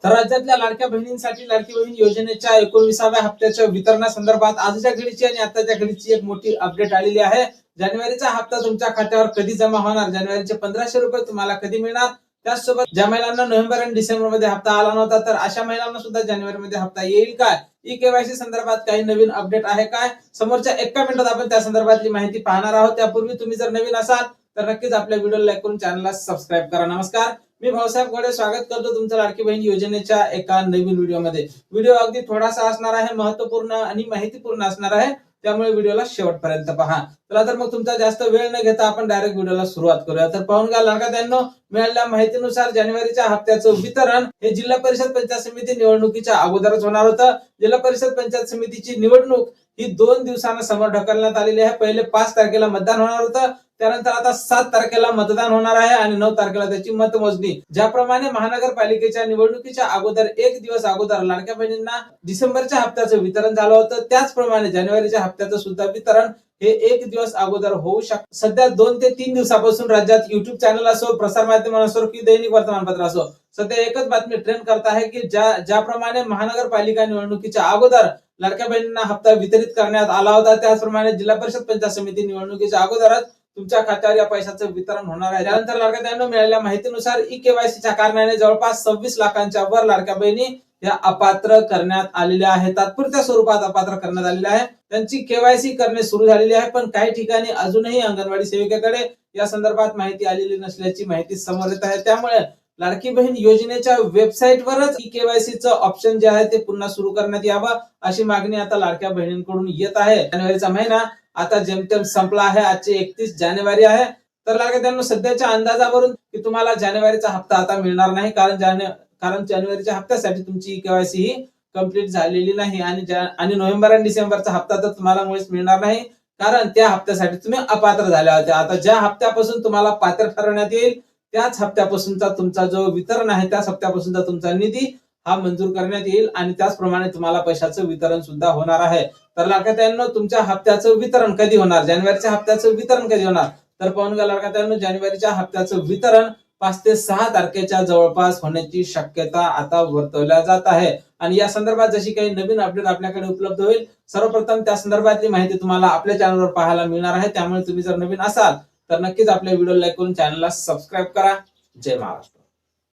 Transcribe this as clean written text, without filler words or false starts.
तर राज्यातल्या लाडक्या बहिणींसाठी लाडकी बहीण योजनेच्या 19व्या हप्त्याच्या वितरणासंदर्भात आजच्या घडीची आणि आताच्या घडीची एक मोठी अपडेट आलेली आहे। जानेवारीचा हप्ता तुमच्या खात्यावर कधी जमा होणार, जानेवारीचे 1500 रुपये तुम्हाला कधी मिळणार, त्याचसोबत ज्या महिलांना नोव्हेंबर आणि डिसेंबर मध्ये हप्ता आला नव्हता तर अशा महिलांना सुद्धा जानेवारी मध्ये हप्ता येईल काय, ई-केवायसी संदर्भात काही नवीन अपडेट आहे काय, समोरच्या 1 मिनिटात आपण त्या संदर्भातली माहिती पाहणार आहोत। त्यापूर्वी तुम्ही जर नवीन असाल तर नक्कीच आपल्या व्हिडिओला लाईक करून चॅनलला सबस्क्राईब करा। नमस्कार, मी भाऊसाहेब गोडे स्वागत करतो तुमचं लाडकी बहीण योजनेच्या एका नवीन व्हिडिओमध्ये। व्हिडिओ अगदी थोडासा असणार आहे, महत्त्वपूर्ण आणि माहितीपूर्ण असणार आहे, त्यामुळे व्हिडिओला शेवटपर्यंत पहा। चला तर मग तुमचा जास्त वेळ न घेता आपण डायरेक्ट व्हिडिओला सुरुवात करूया। तर पाहून घ्या लाडक्यांनो, मिळालेल्या माहितीनुसार जानेवारीच्या हप्त्याचं वितरण हे जिल्हा परिषद पंचायत समिती निवडणुकीच्या अगोदरच होणार होतं। जिल्हा परिषद पंचायत समितीची निवडणूक ही 2 दिवसांना समोर ढकलण्यात आलेली आहे। पहिले 5 तारखेला मतदान होणार होतं, त्यानंतर आता 7 तारखेला मतदान होणार आहे आणि 9 तारखेला त्याची मतमोजणी। ज्याप्रमाणे महानगरपालिकेच्या निवडणुकीच्या अगोदर 1 दिवस अगोदर लाडक्या बहिणींना डिसेंबरच्या हप्त्याचं वितरण झालं होतं, त्याचप्रमाणे जानेवारीच्या हप्त्याचं सुद्धा वितरण हे 1 दिवस अगोदर होऊ शकतं। सध्या 2 ते 3 दिवसापासून राज्यात युट्यूब चॅनल असो, प्रसार माध्यम असो की दैनिक वर्तमानपत्र असो, सध्या एकच बातमी ट्रेंड करत आहे की ज्याप्रमाणे महानगरपालिका निवडणुकीच्या अगोदर लाडक्या बहिणींना हप्ता वितरित करण्यात आला होता, त्याचप्रमाणे जिल्हा परिषद पंचायत समिती निवडणुकीच्या अगोदरच तुमच्या खात्यावर या पैशाचं वितरण होणार आहे। त्यानंतर लाडक्यांना मिळालेल्या माहितीनुसार ई-केवायसीच्या कारणाने जवळपास 26 लाखांच्या वर लाडक्या बहिणी या अपात्र करण्यात आलेल्या आहेत, तात्पुरत्या स्वरूपात अपात्र करण्यात आलेल्या आहे। त्यांची केवायसी करणे सुरू झालेली आहे, पण काही ठिकाणी अजूनही अंगणवाडी सेविकेकडे या संदर्भात माहिती आलेली नसल्याची माहिती समोर येत आहे। त्यामुळे लाडकी बहीण योजनेच्या वेबसाईटवरच ई-केवायसीचं ऑप्शन जे आहे ते पुन्हा सुरू करण्यात यावं अशी मागणी आता लाडक्या बहिणींकडून येत आहे। जानेवारीचा महिना आता जेमतेम संपला आहे, आजचे 31 जानेवारी आहे। तर लाडक्यांनो, सध्याच्या अंदाजावरून की तुम्हाला जानेवारीचा हप्ता आता मिळणार नाही, कारण जानेवारीच्या हप्त्यासाठी तुमची ई-केवायसी ही कंप्लीट झालेली नाही आणि नोव्हेंबर आणि डिसेंबरचा हप्ता तर तुम्हाला मुळीच मिळणार नाही, कारण त्या हप्त्यासाठी तुम्ही अपात्र झाले होते। आता ज्या हप्त्यापासून तुम्हाला पात्र ठरवण्यात येईल त्याच हप्त्यापासूनचा तुमचा जो वितरण आहे, त्याच हप्त्यापासूनचा तुमचा निधी हा मंजूर करण्यात येईल आणि त्याचप्रमाणे तुम्हाला पैशाचं वितरण सुद्धा होणार आहे। तर लाडक्यांनो, तुमच्या हप्त्याचं वितरण कधी होणार, जानेवारीच्या हप्त्याचं वितरण कधी होणार, तर पाहून घ्या लाडक्यांनो, जानेवारीच्या हप्त्याचं वितरण 5 ते 6 तारखेच्या जवळपास होण्याची शक्यता आता वर्तवल्या जात आहे। आणि या संदर्भात जशी काही नवीन अपडेट आपल्याकडे उपलब्ध होईल, सर्वप्रथम त्या संदर्भातली माहिती तुम्हाला आपल्या चॅनलवर पाहायला मिळणार आहे। त्यामुळे तुम्ही जर नवीन असाल तर नक्कीच आपल्या व्हिडिओला लाईक करून चॅनलला सबस्क्राईब करा। जय महाराष्ट्र।